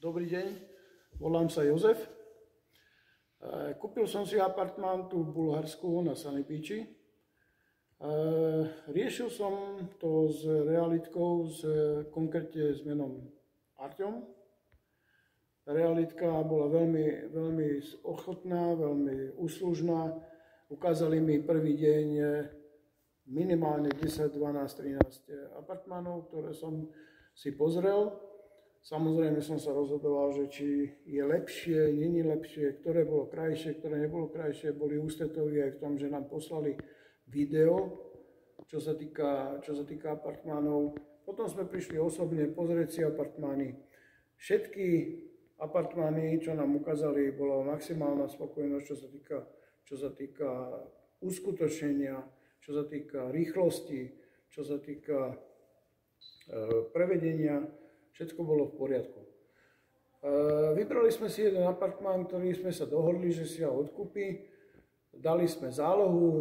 Dobrý deň, volám sa Jozef. Kúpil som si apartmán tu v Bulharsku na Sanipíči. Riešil som to s realitkou, konkrétne s menom Arťom. Realitka bola veľmi ochotná, veľmi úslužná. Ukázali mi prvý deň minimálne 10, 12, 13 apartmánov, ktoré som si pozrel. Samozrejme som sa rozhodoval, že či je lepšie, není lepšie, ktoré bolo krajšie, ktoré nebolo krajšie. Boli ústretoví aj v tom, že nám poslali video, čo sa týka apartmánov. Potom sme prišli osobne pozrieť si apartmány. Všetky apartmány, čo nám ukázali, bola maximálna spokojnosť, čo sa týka uskutočnenia, čo sa týka rýchlosti, čo sa týka prevedenia. Všetko bolo v poriadku. Vybrali sme si jeden apartmán, ktorý sme sa dohodli, že si ho odkúpi. Dali sme zálohu.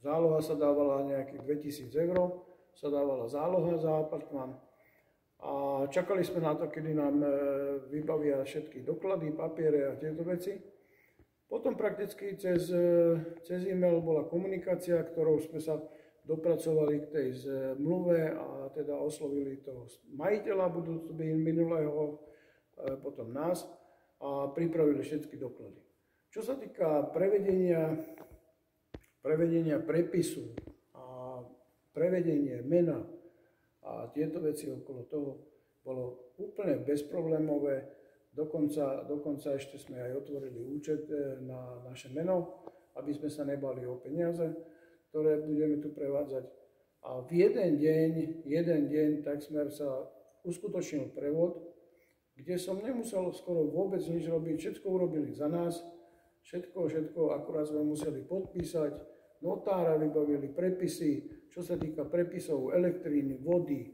Záloha sa dávala nejakých 2000 eur. Sa dávala záloha za apartmán. A čakali sme na to, kedy nám vybavia všetky doklady, papiere a tieto veci. Potom prakticky cez e-mail bola komunikácia, ktorou sme sa dopracovali k tej zmluve a teda oslovili toho majiteľa minulého, potom nás a pripravili všetky doklady. Čo sa týka prevedenia prepisu a prevedenie mena a tieto veci okolo toho bolo úplne bezproblémové. Dokonca ešte sme aj otvorili účet na naše meno, aby sme sa nebali o peniaze, ktoré budeme tu prevádzať. A v jeden deň takmer sa uskutočnil prevod, kde som nemusel skoro vôbec nič robiť, všetko urobili za nás, všetko, akurát sme museli podpísať, notára vybavili prepisy, čo sa týka prepisov elektriny, vody,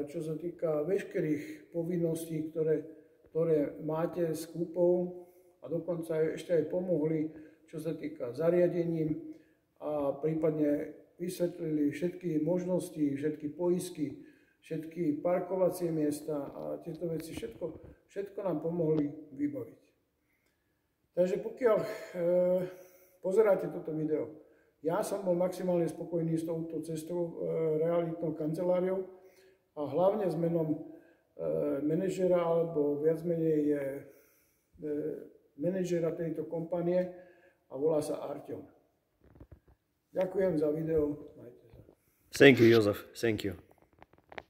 čo sa týka veškerých povinností, ktoré máte s kúpou a dokonca ešte aj pomohli, čo sa týka zariadením, a prípadne vysvetlili všetky možnosti, všetky poistky, všetky parkovacie miesta a tieto veci, všetko nám pomohli vybaviť. Takže pokiaľ pozeráte toto video, ja som bol maximálne spokojný s touto cestou, realitnou kanceláriou a hlavne s menom manažera, alebo viac menej je manažera tejto kompanie a volá sa Arťom. Ďakujem za video. Thank you, Joseph. Thank you.